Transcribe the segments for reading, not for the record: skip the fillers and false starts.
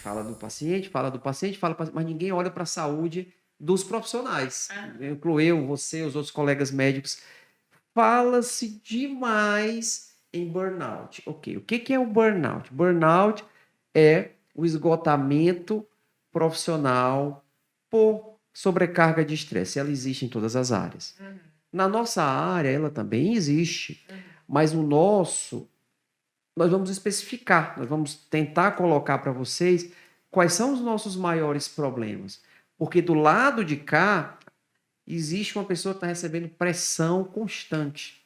fala do paciente, mas ninguém olha para a saúde dos profissionais. Eu incluo eu, você, os outros colegas médicos. Fala-se demais em burnout. Ok, o que que é o burnout? Burnout é o esgotamento profissional por sobrecarga de estresse. Ela existe em todas as áreas. Na nossa área, ela também existe, mas o nosso, nós vamos especificar, nós vamos tentar colocar para vocês quais são os nossos maiores problemas. Porque do lado de cá, existe uma pessoa que está recebendo pressão constante.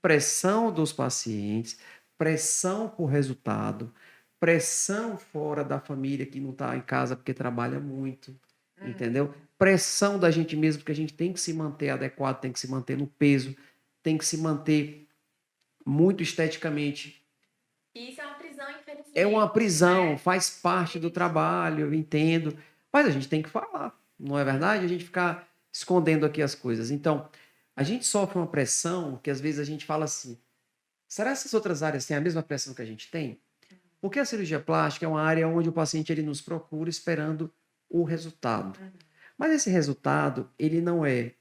Pressão dos pacientes, pressão por resultado, pressão fora da família que não está em casa porque trabalha muito, entendeu? Pressão da gente mesmo, porque a gente tem que se manter adequado, tem que se manter no peso, tem que se manter muito esteticamente. Isso é uma prisão, infelizmente. É uma prisão, Né? faz parte do trabalho, eu entendo. Mas a gente tem que falar, não é verdade? A gente ficar escondendo aqui as coisas. Então, a gente sofre uma pressão que às vezes a gente fala assim: será que essas outras áreas têm a mesma pressão que a gente tem? Porque a cirurgia plástica é uma área onde o paciente ele nos procura esperando o resultado. Mas esse resultado, ele não é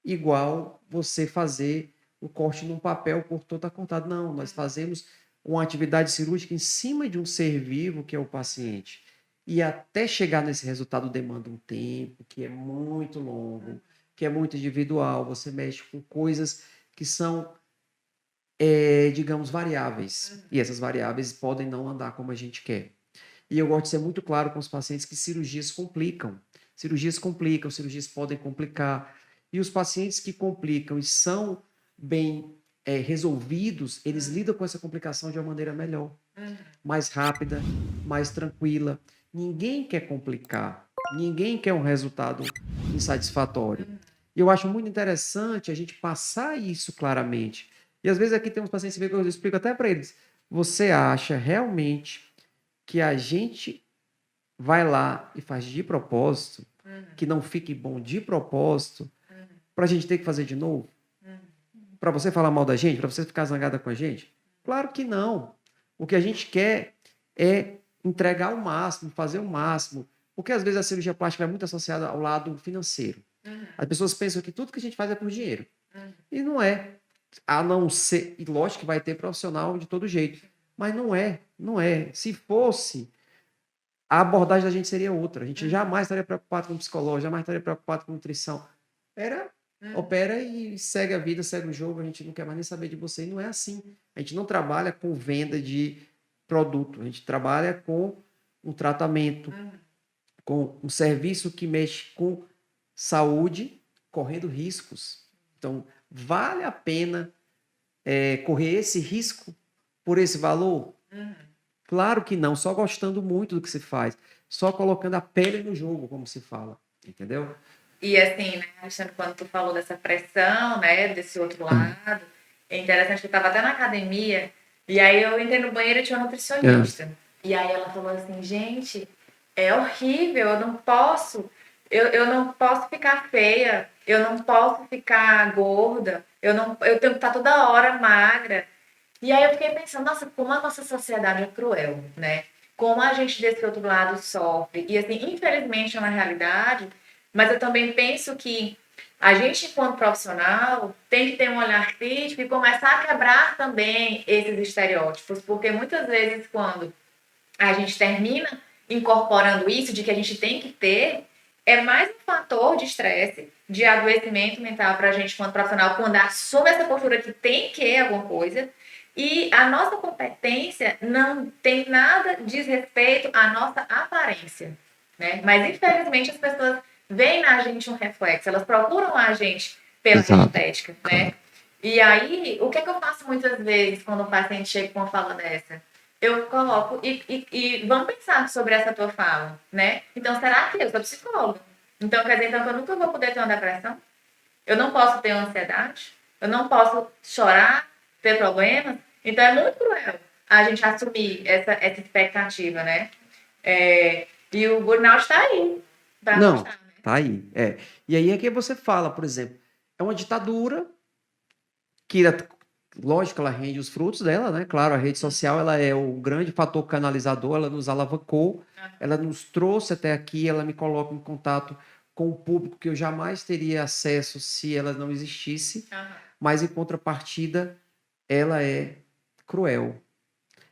igual você fazer o corte num papel, o corpo todo está cortado. Não, nós fazemos uma atividade cirúrgica em cima de um ser vivo, que é o paciente. E até chegar nesse resultado demanda um tempo que é muito longo, que é muito individual. Você mexe com coisas que são, digamos, variáveis. E essas variáveis podem não andar como a gente quer. E eu gosto de ser muito claro com os pacientes que cirurgias complicam. Cirurgias complicam, cirurgias podem complicar. E os pacientes que complicam e são bem resolvidos, eles lidam com essa complicação de uma maneira melhor, mais rápida, mais tranquila. Ninguém quer complicar, ninguém quer um resultado insatisfatório. E eu acho muito interessante a gente passar isso claramente. E às vezes aqui tem uns pacientes que eu explico até para eles. Você acha realmente que a gente vai lá e faz de propósito, que não fique bom de propósito, para a gente ter que fazer de novo? Para você falar mal da gente? Para você ficar zangada com a gente? Claro que não. O que a gente quer é entregar o máximo, fazer o máximo. Porque às vezes a cirurgia plástica é muito associada ao lado financeiro. As pessoas pensam que tudo que a gente faz é por dinheiro. E não é. A não ser. E lógico que vai ter profissional de todo jeito. Mas não é. Não é. Se fosse, a abordagem da gente seria outra. A gente jamais estaria preocupado com psicólogo, jamais estaria preocupado com nutrição. Era, opera e segue a vida, segue o jogo, a gente não quer mais nem saber de você. E não é assim. A gente não trabalha com venda de produto, a gente trabalha com um tratamento, com um serviço que mexe com saúde, correndo riscos. Então, vale a pena correr esse risco por esse valor? Claro que não, só gostando muito do que se faz, só colocando a pele no jogo, como se fala, entendeu? E assim, né, Alexandre, quando tu falou dessa pressão, né, desse outro lado, é interessante que eu estava até na academia, e aí eu entrei no banheiro e tinha uma nutricionista. E aí ela falou assim, gente, é horrível, eu não posso ficar feia, eu não posso ficar gorda, eu tenho que estar toda hora magra. E aí eu fiquei pensando, nossa, como a nossa sociedade é cruel, né? Como a gente desse outro lado sofre. E assim, infelizmente é uma realidade, mas eu também penso que a gente, enquanto profissional, tem que ter um olhar crítico e começar a quebrar também esses estereótipos, porque muitas vezes quando a gente termina incorporando isso de que a gente tem que ter, é mais um fator de estresse, de adoecimento mental para a gente, quanto profissional, quando assume essa postura que tem que alguma coisa. E a nossa competência não tem nada diz respeito à nossa aparência, né? Mas infelizmente as pessoas veem na gente um reflexo, elas procuram a gente pela estética, né? E aí, o que é que eu faço muitas vezes quando o paciente chega com uma fala dessa? Eu coloco e vamos pensar sobre essa tua fala, né? Então, será que eu sou psicóloga? Então, quer dizer então, que eu nunca vou poder ter uma depressão? Eu não posso ter ansiedade? Eu não posso chorar, ter problemas? Então, é muito cruel a gente assumir essa expectativa, né? E o burnout está aí para mostrar, né? Tá aí. E aí é que você fala, por exemplo, é uma ditadura que lógico, ela rende os frutos dela, né? Claro, a rede social ela é o grande fator canalizador, ela nos alavancou, ela nos trouxe até aqui, ela me coloca em contato com o público que eu jamais teria acesso se ela não existisse, mas em contrapartida, ela é cruel.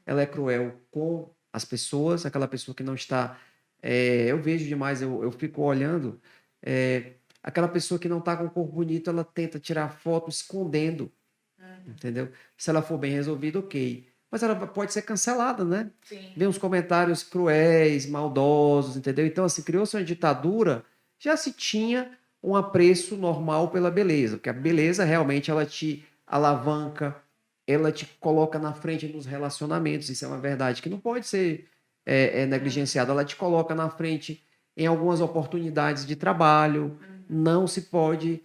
Ela é cruel com as pessoas, aquela pessoa que não está. Eu vejo demais, eu fico olhando. Aquela pessoa que não está com o corpo bonito, ela tenta tirar foto escondendo, entendeu? Se ela for bem resolvida, ok. Mas ela pode ser cancelada, né? Sim. Vem uns comentários cruéis, maldosos, entendeu? Então, assim, criou-se uma ditadura, já se tinha um apreço normal pela beleza, porque a beleza realmente ela te alavanca, ela te coloca na frente nos relacionamentos, isso é uma verdade que não pode ser negligenciada, ela te coloca na frente em algumas oportunidades de trabalho, não se pode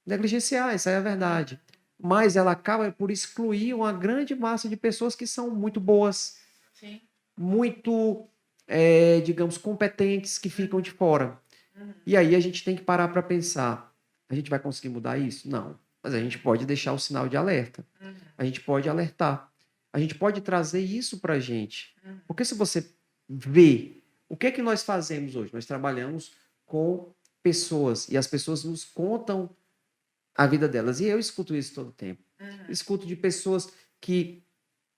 negligenciar, isso é a verdade. Mas ela acaba por excluir uma grande massa de pessoas que são muito boas, Sim. muito, digamos, competentes, que ficam de fora. E aí a gente tem que parar para pensar, a gente vai conseguir mudar isso? Não. Mas a gente pode deixar o sinal de alerta. A gente pode alertar. A gente pode trazer isso para a gente. Porque se você vê o que é que nós fazemos hoje, nós trabalhamos com pessoas e as pessoas nos contam a vida delas. E eu escuto isso todo o tempo. Escuto de pessoas que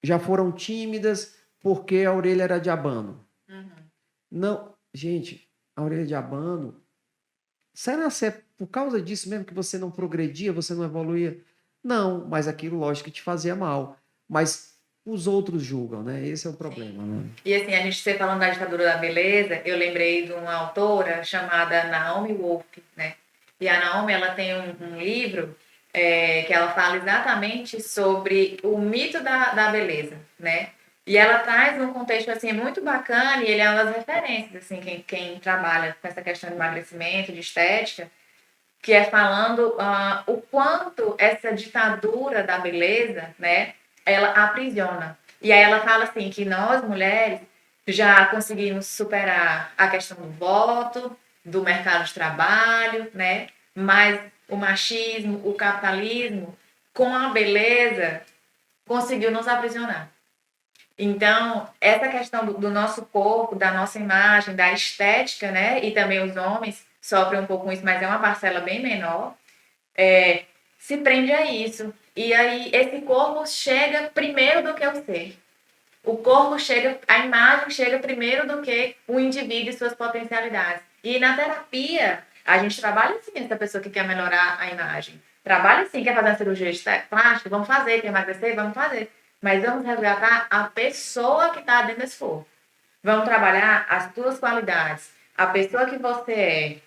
já foram tímidas porque a orelha era de abano. Não, gente, a orelha de abano, será que é por causa disso mesmo que você não progredia, você não evoluía? Não, mas aquilo, lógico, que te fazia mal. Mas os outros julgam, né? Esse é o problema, né? E assim, a gente falando da ditadura da beleza, eu lembrei de uma autora chamada Naomi Wolf, né? E a Naomi, ela tem um livro que ela fala exatamente sobre o mito da beleza, né? E ela traz um contexto, assim, muito bacana, e ele é uma das referências, assim, quem trabalha com essa questão de emagrecimento, de estética, que é falando o quanto essa ditadura da beleza, né, ela aprisiona. E aí ela fala assim que nós, mulheres, já conseguimos superar a questão do voto, do mercado de trabalho, né, mas o machismo, o capitalismo, com a beleza, conseguiu nos aprisionar. Então, essa questão do nosso corpo, da nossa imagem, da estética, né? E também os homens sofrem um pouco com isso, mas é uma parcela bem menor, se prende a isso. E aí, esse corpo chega primeiro do que o ser. O corpo chega, a imagem chega primeiro do que o indivíduo e suas potencialidades. E na terapia, a gente trabalha sim essa pessoa que quer melhorar a imagem. Trabalha sim, quer fazer uma cirurgia plástica, vamos fazer, quer emagrecer, vamos fazer. Mas vamos resgatar a pessoa que está dentro desse corpo. Vamos trabalhar as tuas qualidades, a pessoa que você é.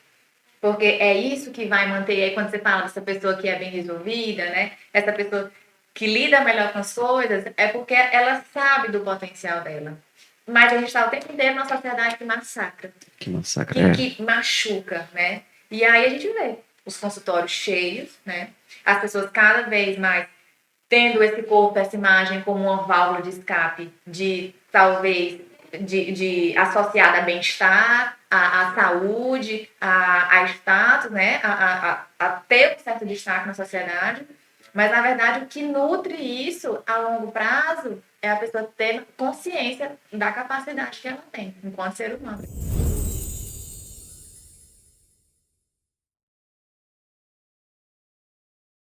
Porque é isso que vai manter, aí quando você fala dessa pessoa que é bem resolvida, né? Essa pessoa que lida melhor com as coisas, é porque ela sabe do potencial dela. Mas a gente está o tempo inteiro numa sociedade que massacra. Que massacre. Que machuca, né? E aí a gente vê os consultórios cheios, né? As pessoas cada vez mais tendo esse corpo, essa imagem como uma válvula de escape, de talvez de associada a bem-estar, a saúde, a status, né? A ter um certo destaque na sociedade. Mas, na verdade, o que nutre isso a longo prazo é a pessoa ter consciência da capacidade que ela tem enquanto ser humano.